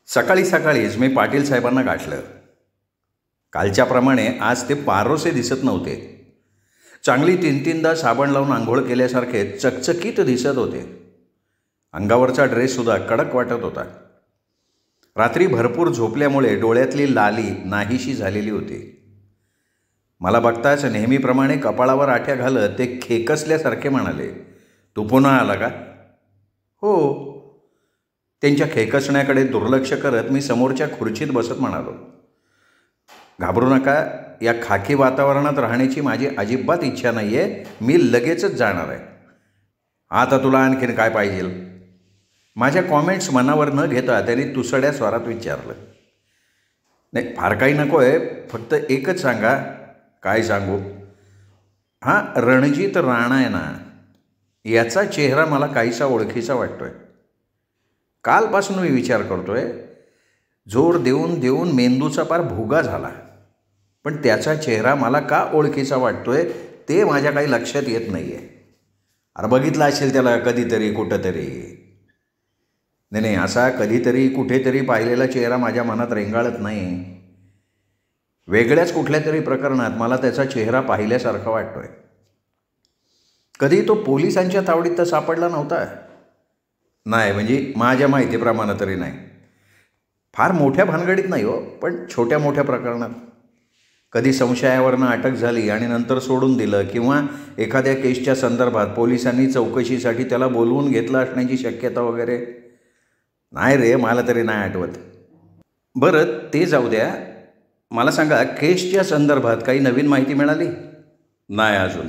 सकाळी सकाळीच मी पाटील साहेबांना गाठलं. कालच्याप्रमाणे आज ते पारोसे दिसत नव्हते. चांगली तीन तीनदा साबण लावून आंघोळ केल्यासारखे चकचकीत दिसत होते. अंगावरचा ड्रेससुद्धा कडक वाटत होता. रात्री भरपूर झोपल्यामुळे डोळ्यातली लाली नाहीशी झालेली होती. मला बघताच नेहमीप्रमाणे कपाळावर आठ्या घालत ते खेकसल्यासारखे म्हणाले, "तू पुन्हा आला का?" "हो." त्यांच्या खेकसण्याकडे दुर्लक्ष करत मी समोरच्या खुर्चीत बसत म्हणालो, "घाबरू नका. या खाकी वातावरणात राहण्याची माझी अजिबात इच्छा नाही आहे. मी लगेचच जाणार आहे." "आता तुला आणखीन काय पाहिजे?" माझ्या कॉमेंट्स मनावर न घेता त्यांनी तुसड्या स्वरात विचारलं. "नाही, फार काही नको आहे. फक्त एकच सांगा." "काय सांगू?" "हां, रणजित राणा आहे ना, याचा चेहरा मला काहीसा ओळखीचा वाटतोय. कालपासून मी विचार करतोय. जोर देऊन देऊन मेंदूचा पार भुगा झाला. पण त्याचा चेहरा मला का ओळखीचा वाटतोय ते माझ्या काही लक्षात येत नाही आहे." "अरे बघितला असेल त्याला कधीतरी कुठंतरी." नाही, असा कधीतरी कुठेतरी पाहिलेला चेहरा माझ्या मनात रेंगाळत नाही. वेगळ्याच कुठल्या तरी प्रकरणात मला त्याचा चेहरा पाहिल्यासारखा वाटतोय. कधी तो पोलिसांच्या तावडीत तर सापडला नव्हता?" "नाही, म्हणजे माझ्या माहितीप्रमाणे तरी नाही." "फार मोठ्या भानगडीत नाही हो, पण छोट्या मोठ्या प्रकरणात. कधी संशयावरनं अटक झाली आणि नंतर सोडून दिलं, किंवा एखाद्या केसच्या संदर्भात पोलिसांनी चौकशीसाठी त्याला बोलवून घेतलं असण्याची शक्यता वगैरे." "नाही रे, मला तरी नाही आठवत." "बरं, ते जाऊ द्या. मला सांगा, केसच्या संदर्भात काही नवीन माहिती मिळाली?" "नाही अजून."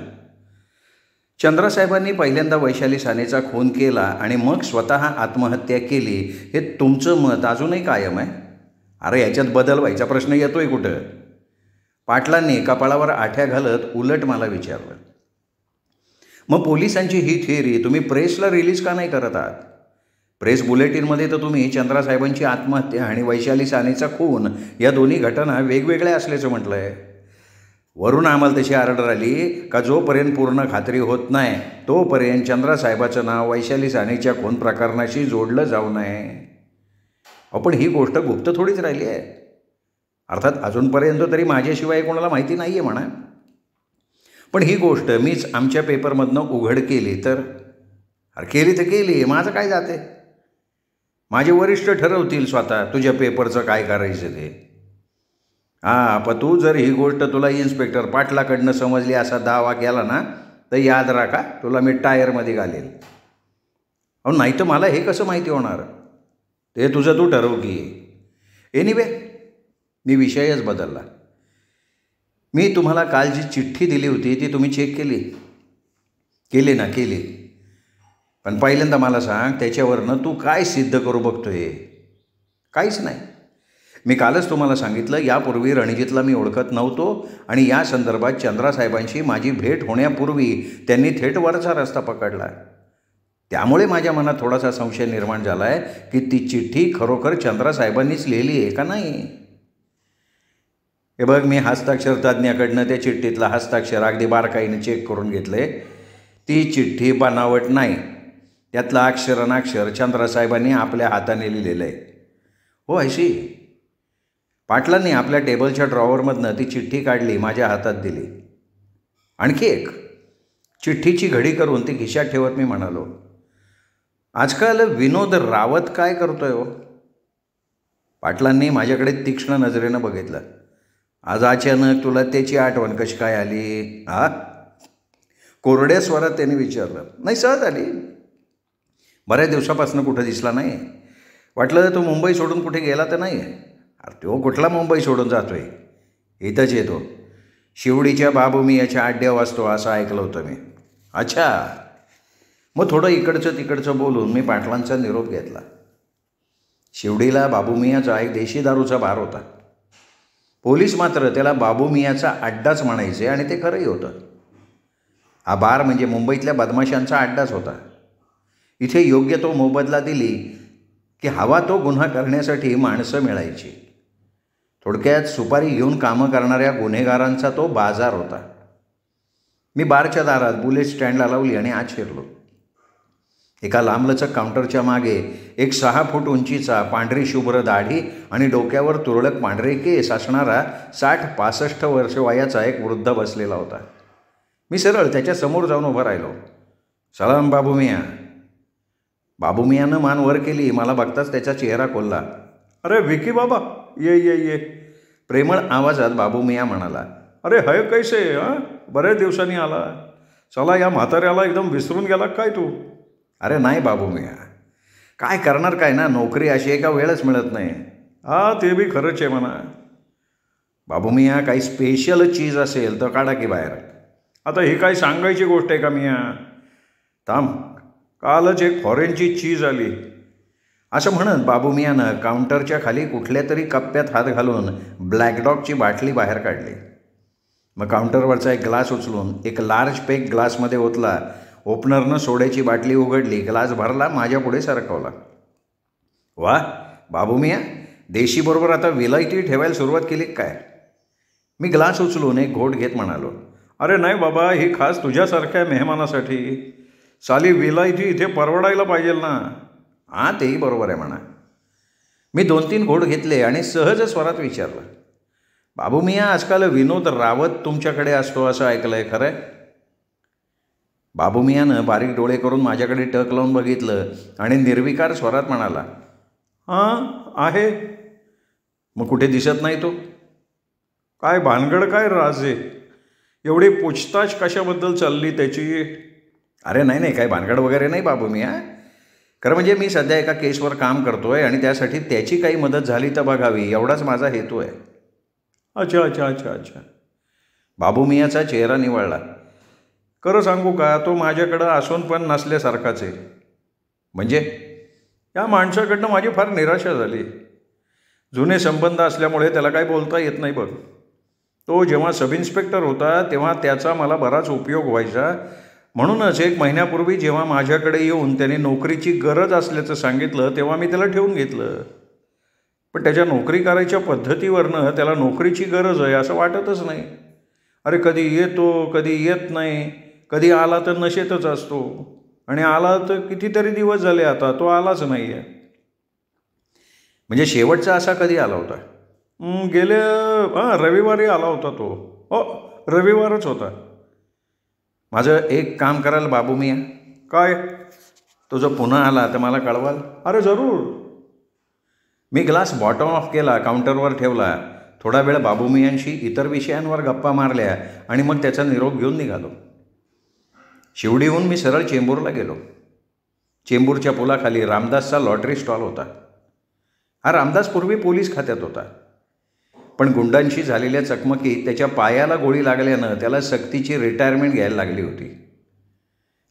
"चंद्रासाहेबांनी पहिल्यांदा वैशाली सानेचा खून केला आणि मग स्वतः आत्महत्या केली, हे तुमचं मत अजूनही कायम आहे?" "अरे याच्यात बदल व्हायचा प्रश्न येतोय कुठं?" पाटलांनी कपाळावर आठ्या घालत उलट मला विचारलं. "मग पोलिसांची ही थिअरी तुम्ही प्रेसला रिलीज का नाही करत आहात? प्रेस बुलेटिनमध्ये तर तुम्ही चंद्रासाहेबांची आत्महत्या आणि वैशाली सानेचा खून या दोन्ही घटना वेगवेगळ्या असल्याचं म्हटलं आहे. वरून आम्हाला तशी ऑर्डर आली का जोपर्यंत पूर्ण खात्री होत नाही तोपर्यंत चंद्रासाहेबाचं नाव वैशाली सानेच्या खून प्रकरणाशी जोडलं जाऊ नये." पण ही गोष्ट गुप्त थोडीच राहिली आहे. अर्थात अजूनपर्यंत तरी माझ्याशिवाय कोणाला माहिती नाही आहे म्हणा. पण ही गोष्ट मीच आमच्या पेपरमधनं उघड केली तर? अरे केली तर केली, माझं काय जाते? माझे वरिष्ठ ठरवतील स्वतः तुझ्या पेपरचं काय करायचं ते. पण तू जर ही गोष्ट तुला इन्स्पेक्टर पाटलाकडनं समजली असा दावा केला ना, तर याद राखा, तुला मी टायरमध्ये घालेल." नाही तर मला हे कसं माहिती होणार? "ते तुझं तू ठरव की." एनिवे, मी विषयच बदलला. "मी तुम्हाला काल जी चिठ्ठी दिली होती ती तुम्ही चेक केली?" "केली ना, केली. पण पहिल्यांदा मला सांग, त्याच्यावरनं तू काय सिद्ध करू बघतोय?" "काहीच नाही. मी कालच तुम्हाला सांगितलं, यापूर्वी रणजितला मी ओळखत नव्हतो आणि या संदर्भात चंद्रासाहेबांशी माझी भेट होण्यापूर्वी त्यांनी थेट वरचा रस्ता पकडला. त्यामुळे माझ्या मनात थोडासा संशय निर्माण झाला आहे की ती चिठ्ठी खरोखर चंद्रासाहेबांनीच लिहिली आहे का नाही." "हे बघ, मी हस्ताक्षर तज्ज्ञाकडनं त्या चिठ्ठीतलं हस्ताक्षर अगदी बारकाईने चेक करून घेतले. ती चिठ्ठी बनावट नाही. त्यातलं अक्षर अनाक्षर चंद्रासाहेबांनी आपल्या हाताने लिहिलेलं आहे." "हो, अशी?" पाटलांनी आपल्या टेबलच्या ड्रॉवरमधनं ती चिठ्ठी काढली, माझ्या हातात दिली. "आणखी एक." चिठ्ठीची घडी करून ती खिशात ठेवत मी म्हणालो, "आजकाल विनोद रावत काय करतोय हो?" पाटलांनी माझ्याकडे तीक्ष्ण नजरेनं बघितलं. "आज अचानक तुला त्याची आठवण कशी काय आली?" कोरड्या स्वरात त्यांनी विचारलं. "नाही, सहज आली. बऱ्याच दिवसापासून कुठं दिसला नाही. वाटलं तो मुंबई सोडून कुठे गेला तर नाही." "अरे तो कुठला मुंबई सोडून जातोय? इथंच येतो. शिवडीच्या बाबूमियाच्या अड्ड्यावर असतो असं ऐकलं होतं मी." "अच्छा." मग थोडं इकडचं तिकडचं बोलून मी पाटलांचा निरोप घेतला. शिवडीला बाबूमियाचा एक देशी दारूचा बार होता. पोलीस मात्र त्याला बाबूमियाचा अड्डाच म्हणायचे आणि ते खरंही होतं. हा बार म्हणजे मुंबईतल्या बदमाशांचा अड्डाच होता. इथे योग्य तो मोबदला दिली की हवा तो गुन्हा करण्यासाठी माणसं मिळायची. थोडक्यात सुपारी घेऊन कामं करणाऱ्या गुन्हेगारांचा तो बाजार होता. मी बारच्या दारात बुलेट स्टँडला लावली आणि आत शिरलो. एका लांबलचक काउंटरच्या मागे एक 6 फूट उंचीचा पांढरी शुभ्र दाढी आणि डोक्यावर तुरळक पांढरे केस असणारा 60-65 वर्ष वयाचा एक वृद्ध बसलेला होता. मी सरळ त्याच्या समोर जाऊन उभा राहिलो. सलाम बाबू मियाँ. बाबू मियाँनं मान वर केली. मला बघताच त्याचा चेहरा खोलला. अरे विकी बाबा, ये ये ये. प्रेमळ आवाजात बाबू मियाँ म्हणाला. अरे हय कैसे? हां, बऱ्याच दिवसांनी आला. चला, या म्हाताऱ्याला एकदम विसरून गेला काय तू? अरे नाही बाबू मियाँ, काय करणार काय ना, नोकरी अशी आहे का वेळच मिळत नाही. हां, ते बी खरंच आहे म्हणा. बाबू मियाँ, काही स्पेशल चीज असेल तर काढा की बाहेर. आता ही काय सांगायची गोष्ट आहे का मियाँ? थांब, कालच एक फॉरेनची चीज आली. असं म्हणत बाबू मियाँनं काउंटरच्या खाली कुठल्या तरी कप्प्यात हात घालून ब्लॅकडॉगची बाटली बाहेर काढली. मग काउंटरवरचा एक ग्लास उचलून एक लार्ज पेक ग्लासमध्ये ओतला. ओपनरनं सोड्याची बाटली उघडली. ग्लास भरला, माझ्यापुढे सरकवला. वा बाबू मियाँ, देशीबरोबर आता विलायती ठेवायला सुरुवात केली काय? मी ग्लास उचलून एक घोट घेत म्हणालो. अरे नाही बाबा, ही खास तुझ्यासारख्या मेहमानासाठी. साली विलायती इथे परवडायला पाहिजे ना. हां, तेही बरोबर आहे म्हणा. मी 2-3 घोट घेतले आणि सहज स्वरात विचारलं. बाबू मियाँ, आजकाल विनोद रावत तुमच्याकडे असतो असं ऐकलं आहे, खरं आहे? बाबू मियाँनं बारीक डोळे करून माझ्याकडे टक लावून बघितलं आणि निर्विकार स्वरात म्हणाला. हां, आहे. मग कुठे दिसत नाही तो? काय भानगड, काय राज आहे? एवढी पूछताछ कशाबद्दल चालली त्याची? अरे नाही नाही, काय भानगड वगैरे नाही बाबू मियाँ. खरं म्हणजे मी सध्या एका केसवर काम करतो आहे आणि त्यासाठी त्याची काही मदत झाली तर बघावी, एवढाच माझा हेतू आहे. अच्छा अच्छा अच्छा अच्छा. बाबू मियाँचा चेहरा निवळला. खरं सांगू का, तो माझ्याकडं असून पण नसल्यासारखाच आहे. म्हणजे या माणसाकडनं माझी फार निराशा झाली. जुने संबंध असल्यामुळे त्याला काही बोलता येत नाही बघ. तो जेव्हा सब इन्स्पेक्टर होता तेव्हा त्याचा मला बराच उपयोग व्हायचा. म्हणूनच 1 महिन्यापूर्वी जेव्हा माझ्याकडे येऊन त्याने नोकरीची गरज असल्याचं सांगितलं तेव्हा मी त्याला ठेवून घेतलं. पण त्याच्या नोकरी करायच्या पद्धतीवरनं त्याला नोकरीची गरज आहे असं वाटतच नाही. अरे कधी येतो, कधी येत नाही, कधी आला तर नशेतच असतो आणि आला तर कितीतरी दिवस झाले आता तो आलाच नाही आहे. म्हणजे शेवटचा असा कधी आला होता? रविवारी आला होता तो. हो, रविवारच होता. माझं एक काम कराल बाबू मियाँ? काय? तो जो पुन्हा आला तर मला कळवाल? अरे जरूर. मी ग्लास बॉटम ऑफ केला, काउंटरवर ठेवला. थोडा वेळ बाबू मियांशी इतर विषयांवर गप्पा मारल्या आणि मग त्याचा निरोप घेऊन निघालो. शिवडीहून मी सरळ चेंबूरला गेलो. चेंबूरच्या पुलाखाली रामदासचा लॉटरी स्टॉल होता. हा रामदास पूर्वी पोलीस खात्यात होता, पण गुंडांशी झालेल्या चकमकीत त्याच्या पायाला गोळी लागल्यानं त्याला सक्तीची रिटायरमेंट घ्यायला लागली होती.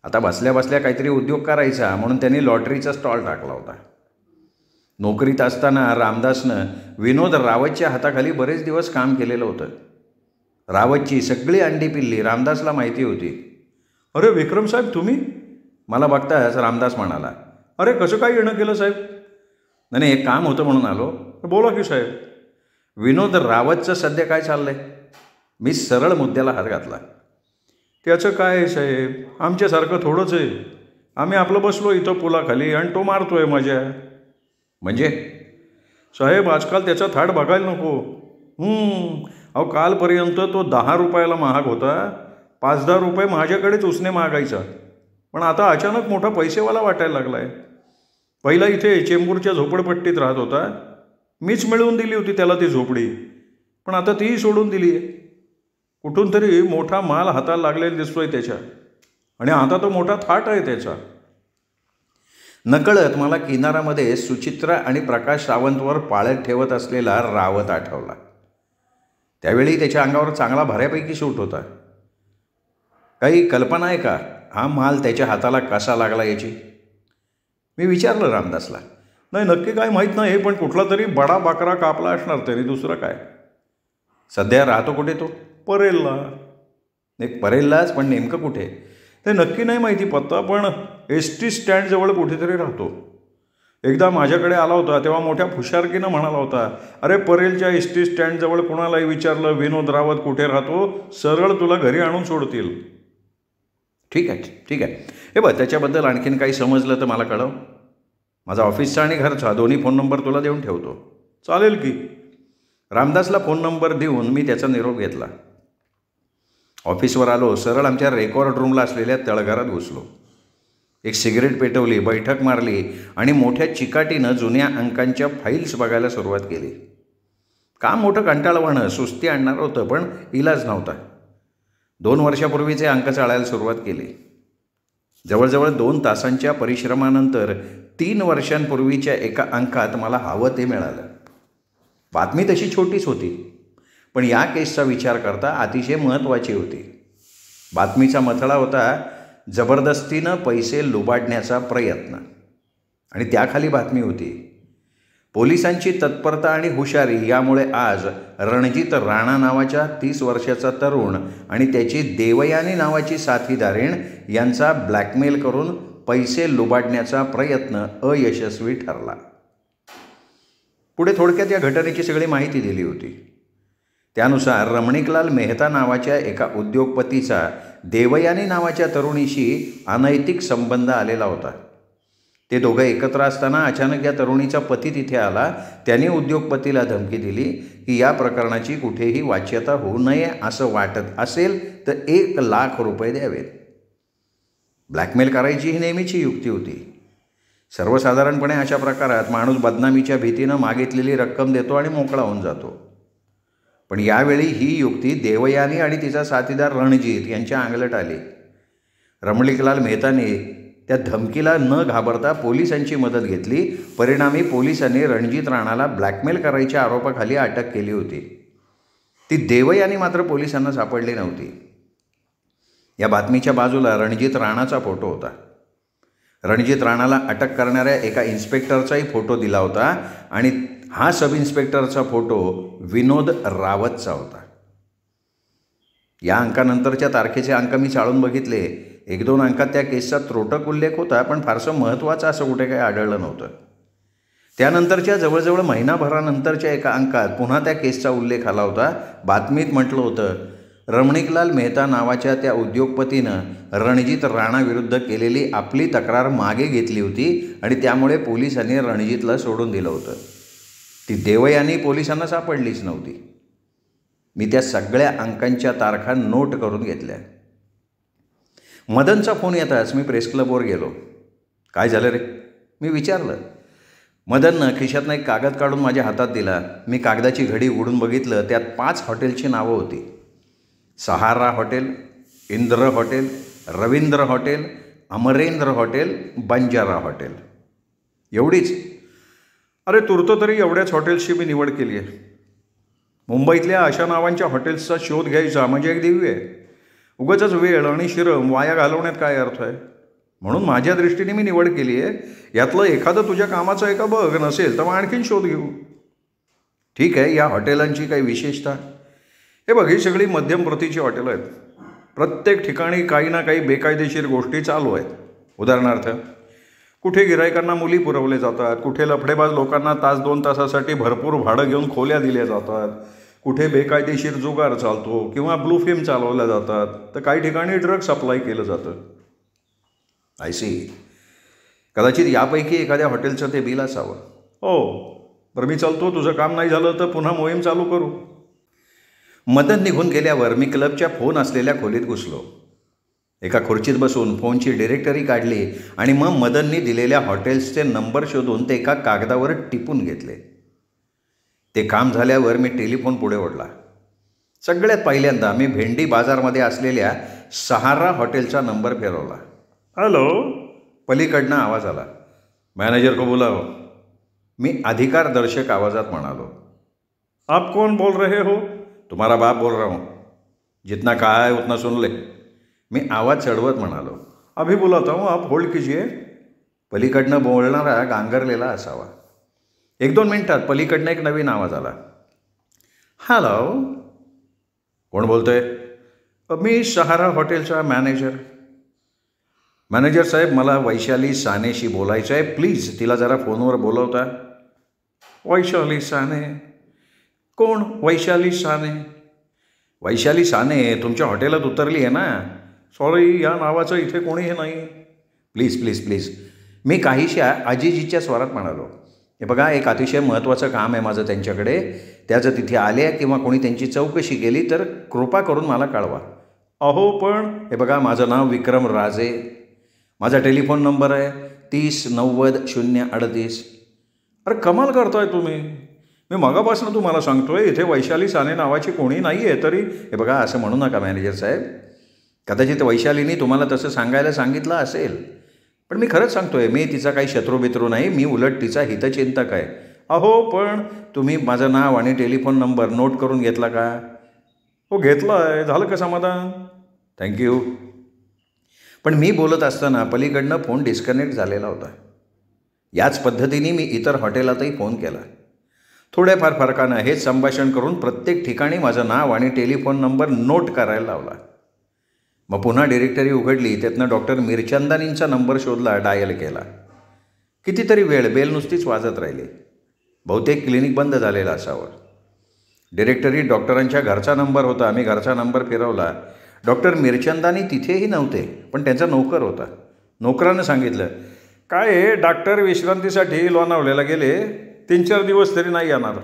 आता बसल्या बसल्या काहीतरी उद्योग करायचा म्हणून त्यांनी लॉटरीचा स्टॉल टाकला होता. नोकरीत असताना रामदासनं विनोद रावतच्या हाताखाली बरेच दिवस काम केलेलं होतं. रावतची सगळी अंडी पिल्ली रामदासला माहिती होती. अरे विक्रम साहेब, तुम्ही? मला बघताच रामदास म्हणाला. अरे कसं काय येणं केलं साहेब? नाही, एक काम होतं म्हणून आलो. बोला की साहेब. विनोद रावतचं सध्या काय चाललं आहे? मी सरळ मुद्द्याला हात घातला. त्याचं काय आहे साहेब, आमच्यासारखं थोडंच आहे. आम्ही आपलं बसलो इथं पुलाखाली आणि तो मारतोय मजा. म्हणजे साहेब, आजकाल त्याचा थाट बघायला नको. अहो, कालपर्यंत तो 10 रुपयाला महाग होता. 5-10 रुपये माझ्याकडेच उसने मागायचा. पण आता अचानक मोठा पैसेवाला वाटायला लागला आहे. पहिला इथे चेंबूरच्या झोपडपट्टीत राहत होता. मीच मिळवून दिली होती त्याला ती झोपडी, पण आता तीही सोडून दिली आहे. कुठून तरी मोठा माल हाताला लागलेला दिसतोय त्याच्या, आणि आता तो मोठा थाट आहे त्याचा. नकळत मला किनारामध्ये सुचित्रा आणि प्रकाश सावंतवर पाळत ठेवत असलेला रावत आठवला. त्यावेळी त्याच्या अंगावर चांगला बऱ्यापैकी सूट होता. काही कल्पना आहे का हा माल त्याच्या हाताला कसा लागला याची? मी विचारलं रामदासला. नाही, नक्की काय माहीत नाही, पण कुठला तरी बडा बकरा कापला असणार तरी, दुसरं काय. सध्या राहतो कुठे तो? परेलला. नाही, परेललाच, पण नेमकं कुठे ते नक्की नाही माहिती पत्ता, पण ST स्टँडजवळ कुठेतरी राहतो. एकदा माझ्याकडे आला होता तेव्हा मोठ्या फुशारकीनं म्हणाला होता, अरे परेलच्या ST स्टँडजवळ कुणालाही विचारलं विनोद रावत कुठे राहतो, सरळ तुला घरी आणून सोडतील. ठीक आहे, हे बघ, त्याच्याबद्दल आणखीन काही समजलं तर मला कळव. माझा ऑफिसचा आणि घरचा दोन्ही फोन नंबर तुला देऊन ठेवतो. चालेल की. रामदासला फोन नंबर देऊन मी त्याचा निरोप घेतला. ऑफिसवर आलो. सरळ आमच्या रेकॉर्ड रूमला असलेल्या तळघरात घुसलो. एक सिगरेट पेटवली, बैठक मारली आणि मोठ्या चिकाटीनं जुन्या अंकांच्या फाईल्स बघायला सुरुवात केली. काम मोठं कंटाळवाणं, सुस्ती आणणारं होतं, पण इलाज नव्हता. 2 वर्षापूर्वीचे अंक चाळायला सुरुवात केली. जवळजवळ 2 तासांच्या परिश्रमानंतर 3 वर्षांपूर्वीच्या एका अंकात मला हवं ते मिळालं. बातमी तशी छोटीच होती, पण या केसचा विचार करता अतिशय महत्त्वाची होती. बातमीचा मथळा होता जबरदस्तीनं पैसे लुबाडण्याचा प्रयत्न, आणि त्याखाली बातमी होती पोलिसांची तत्परता आणि हुशारी यामुळे आज रणजित राणा नावाच्या 30 वर्षाचा तरुण आणि त्याची देवयानी नावाची साथीदारीण यांचा ब्लॅकमेल करून पैसे लुबाडण्याचा प्रयत्न अयशस्वी ठरला. पुढे थोडक्यात या घटनेची सगळी माहिती दिली होती. त्यानुसार रमणिकलाल मेहता नावाच्या एका उद्योगपतीचा देवयानी नावाच्या तरुणीशी अनैतिक संबंध आलेला होता. ते दोघं एकत्र असताना अचानक या तरुणीचा पती तिथे आला. त्याने उद्योगपतीला धमकी दिली की या प्रकरणाची कुठेही वाच्यता होऊ नये. असं वाटत असेल तर 1 लाख रुपये द्यावेत. ब्लॅकमेल करायची ही नेहमीची युक्ती होती. सर्वसाधारणपणे अशा प्रकारात माणूस बदनामीच्या भीतीनं मागितलेली रक्कम देतो आणि मोकळा होऊन जातो. पण यावेळी ही युक्ती देवयानी आणि तिचा साथीदार रणजित यांच्या अंगलट आली. रमणिकलाल मेहताने त्या धमकीला न घाबरता पोलिसांची मदत घेतली. परिणामी पोलिसांनी रणजित राणाला ब्लॅकमेल करायच्या आरोपाखाली अटक केली होती. ती देवयानी मात्र पोलिसांना सापडली नव्हती. या बातमीच्या बाजूला रणजित राणाचा फोटो होता. रणजित राणाला अटक करणाऱ्या एका इन्स्पेक्टरचाही फोटो दिला होता आणि हा सब इन्स्पेक्टरचा फोटो विनोद रावतचा होता. या अंकानंतरच्या तारखेचे अंक मी चाळून बघितले. 1-2 अंकात त्या केसचा त्रोटक उल्लेख होता, पण फारसं महत्त्वाचं असं कुठे काही आढळलं नव्हतं. त्यानंतरच्या जवळजवळ महिनाभरानंतरच्या एका अंकात पुन्हा त्या केसचा उल्लेख आला होता. बातमीत म्हटलं होतं रमणिकलाल मेहता नावाच्या त्या उद्योगपतीनं रणजित राणाविरुद्ध केलेली आपली तक्रार मागे घेतली होती आणि त्यामुळे पोलिसांनी रणजितला सोडून दिलं होतं. ती देवयानी पोलिसांना सापडलीच नव्हती. मी त्या सगळ्या अंकांच्या तारखा नोट करून घेतल्या. मदनचा फोन येताच मी प्रेस क्लबवर गेलो. काय झालं रे, मी विचारलं. मदननं खिशातनं एक कागद काढून माझ्या हातात दिला. मी कागदाची घडी उघडून बघितलं. त्यात 5 हॉटेलची नावं होती. Sahara hotel, Indra hotel, Ravindra hotel, Amarendra hotel, Banjara hotel, एवढीच. अरे तूर्त तरी एवढ्याच हॉटेल्सची मी निवड केली आहे. मुंबईतल्या अशा नावांच्या हॉटेल्सचा शोध घ्यायचा म्हणजे एक दिव्य आहे. उगाचच वेळ आणि श्रम वाया घालवण्यात काय अर्थ आहे. म्हणून माझ्या दृष्टीने मी निवड केली आहे. यातलं एखादं तुझ्या कामाचं आहे का बघ, नसेल तर मग आणखीन शोध घेऊ. ठीक आहे, या हॉटेलांची काही विशेषता? हे बघ, ही सगळी मध्यम प्रतीची हॉटेलं आहेत. प्रत्येक ठिकाणी काही ना काही बेकायदेशीर गोष्टी चालू आहेत. उदाहरणार्थ, कुठे गिरायकांना मुली पुरवले जातात, कुठे लफडेबाज लोकांना 1-2 तासासाठी भरपूर भाडं घेऊन खोल्या दिल्या जातात, कुठे बेकायदेशीर जुगार चालतो किंवा ब्लू फिल्म चालवल्या जातात, तर काही ठिकाणी ड्रग सप्लाय केलं जातं. I see. कदाचित यापैकी एखाद्या हॉटेलचं ते बिल असावं. हो, बरं मी चालतो. तुझं काम नाही झालं तर पुन्हा मोहीम चालू करू. मदन निघून गेल्यावर मी क्लबच्या फोन असलेल्या खोलीत घुसलो. एका खुर्चीत बसून फोनची डिरेक्टरी काढली आणि मग मदननी दिलेल्या हॉटेल्सचे नंबर शोधून ते एका कागदावर टिपून घेतले. ते काम झाल्यावर मी टेलिफोन पुढे ओढला. सगळ्यात पहिल्यांदा मी भेंडी बाजारमध्ये असलेल्या सहारा हॉटेलचा नंबर फिरवला. हॅलो. पलीकडनं आवाज आला. मॅनेजर को बुलाओ. मी अधिकारदर्शक आवाजात म्हणालो. आप कौन बोल रहे हो? तुम्हारा बाप बोल रहा हूँ. जितना कहा है उतना सुन ले. मी आवाज चढवत म्हणालो. अभी बुलाता हूँ, आप होल्ड कीजिए. पलीकडनं बोलणारा गांगरलेला असावा. 1-2 मिनिटात पलीकडनं एक नवीन आवाज आला. हॅलो. कोण बोलतोय? मी सहारा हॉटेलचा मॅनेजर. मॅनेजर साहेब, मला वैशाली सानेशी बोलायचं आहे. प्लीज तिला जरा फोनवर बोलवता. वैशाली साने? कोण वैशाली साने? वैशाली साने तुमच्या हॉटेलात उतरली आहे ना? सॉरी, या नावाचं इथे कोणीही नाही. प्लीज प्लीज प्लीज, मी काहीशा आजीजीच्या स्वरात म्हणालो. हे बघा, एक अतिशय महत्त्वाचं काम आहे माझं त्यांच्याकडे. त्या जर तिथे आल्या किंवा कोणी त्यांची चौकशी केली तर कृपा करून मला कळवा. अहो पण हे बघा, माझं नाव विक्रम राजे. माझा टेलिफोन नंबर आहे 3090-038. अरे कमाल करताय तुम्ही. मी मगापासून तुम्हाला सांगतोय इथे वैशाली साने नावाची कोणी नाही आहे तरी. हे बघा, असं म्हणू नका मॅनेजर साहेब. कदाचित वैशालीनी तुम्हाला तसं सांगायला सांगितलं असेल, पण मी खरंच सांगतोय, मी तिचा काही शत्रुबित्रू नाही. मी उलट तिचा हितचिंतक आहे. अहो पण तुम्ही माझं नाव आणि टेलिफोन नंबर नोट करून घेतला का? हो घेतला आहे. झालं का समाधान? थँक्यू. पण मी बोलत असताना पलीकडनं फोन डिस्कनेक्ट झालेला होता. याच पद्धतीने मी इतर हॉटेलातही फोन केला. थोड्याफार फरकानं हेच संभाषण करून प्रत्येक ठिकाणी माझं नाव आणि टेलिफोन नंबर नोट करायला लावला. मग पुन्हा डिरेक्टरी उघडली. त्यातनं डॉक्टर मिरचंदानींचा नंबर शोधला, डायल केला. कितीतरी वेळ बेल नुसतीच वाजत राहिली. बहुतेक क्लिनिक बंद झालेलं असावं. डिरेक्टरी डॉक्टरांच्या घरचा नंबर होता. मी घरचा नंबर फिरवला. डॉक्टर मिरचंदानी तिथेही नव्हते, पण त्यांचा नोकर होता. नोकरानं सांगितलं, काय आहे, डॉक्टर विश्रांतीसाठी लोणावळ्याला गेले, 3-4 दिवस तरी नाही येणार.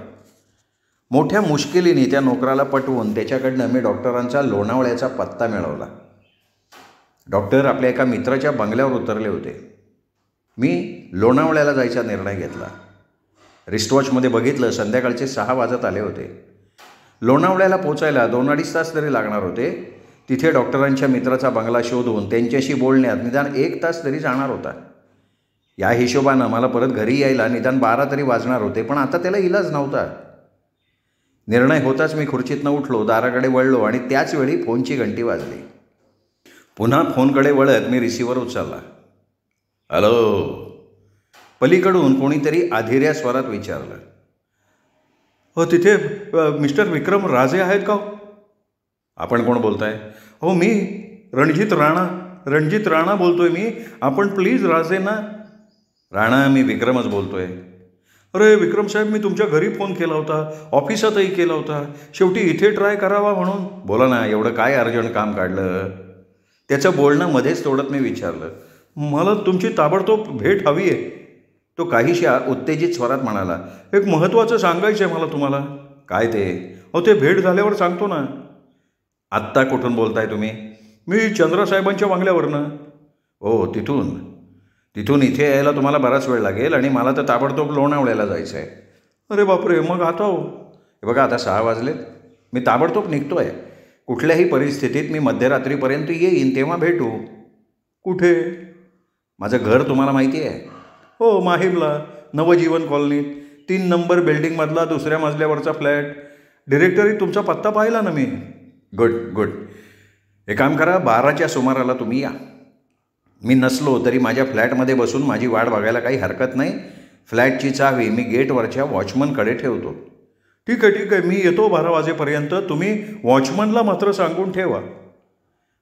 मोठ्या मुश्किलीने त्या नोकराला पटवून त्याच्याकडनं मी डॉक्टरांचा लोणावळ्याचा पत्ता मिळवला. डॉक्टर आपल्या एका मित्राच्या बंगल्यावर उतरले होते. मी लोणावळ्याला जायचा निर्णय घेतला. रिस्टवॉचमध्ये बघितलं, संध्याकाळचे 6 वाजत आले होते. लोणावळ्याला पोचायला 2-2.5 तास तरी लागणार होते. तिथे डॉक्टरांच्या मित्राचा बंगला शोधून त्यांच्याशी बोलण्यात निदान 1 तास तरी जाणार होता. या हिशोबानं मला परत घरी यायला निदान 12 तरी वाजणार होते, पण आता त्याला इलाज नव्हता. निर्णय होताच मी खुर्चीतनं उठलो, दाराकडे वळलो आणि त्याच वेळी फोनची घंटी वाजली. पुन्हा फोनकडे वळत मी रिसिव्हर उचलला. हॅलो. पलीकडून कोणीतरी अधीऱ्या स्वरात विचारलं. हो तिथे मिस्टर विक्रम राजे आहेत का? आपण कोण बोलताय? हो मी रणजित राणा बोलतोय मी. आपण प्लीज राजेंना. राणा, मी विक्रमच बोलतोय. अरे विक्रम साहेब, मी तुमच्या घरी फोन केला होता, ऑफिसातही केला होता, शेवटी इथे ट्राय करावा म्हणून. बोला ना, एवढं काय अर्जंट काम काढलं? त्याचं बोलणं मध्येच तोडत मी विचारलं. मला तुमची ताबडतोब भेट हवी आहे. तो काहीशा उत्तेजित स्वरात म्हणाला. एक महत्त्वाचं सांगायचं आहे मला तुम्हाला. काय ते? हो ते भेट झाल्यावर सांगतो ना. आत्ता कुठून बोलताय तुम्ही? मी चंद्रसाहेबांच्या बंगल्यावरनं. हो तिथून इथे यायला तुम्हाला बराच वेळ लागेल आणि मला तर ताबडतोब लोणावळ्याला जायचं आहे. अरे बापरे, मग आता हो. हे बघा, आता 6 वाजलेत. मी ताबडतोब निघतो आहे. कुठल्याही परिस्थितीत मी मध्यरात्रीपर्यंत येईन, तेव्हा भेटू. कुठे? माझं घर तुम्हाला माहिती आहे? हो, माहीमला, नवजीवन कॉलनीत 3 नंबर बिल्डिंगमधला 2ऱ्या मजल्यावरचा फ्लॅट. डिरेक्टरी तुमचा पत्ता पाहिला ना मी. गुड. हे काम करा, 12च्या सुमाराला तुम्ही या. मी नसलो तरी माझ्या फ्लॅटमध्ये बसून माझी वाट बघायला काही हरकत नाही. फ्लॅटची चावी मी गेटवरच्या वॉचमनकडे ठेवतो. ठीक आहे, मी येतो 12 वाजेपर्यंत. तुम्ही वॉचमनला मात्र सांगून ठेवा.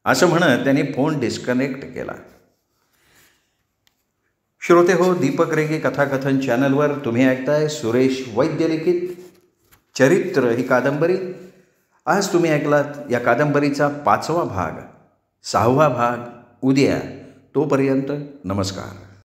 असं म्हणत त्यांनी फोन डिस्कनेक्ट केला. श्रोते हो, दीपक रेगे कथाकथन चॅनलवर तुम्ही ऐकताय सुरेश वैद्य लिखित चरित्र ही कादंबरी. आज तुम्ही ऐकलात या कादंबरीचा 5वा भाग. 6वा भाग उद्या. तोपर्यंत नमस्कार.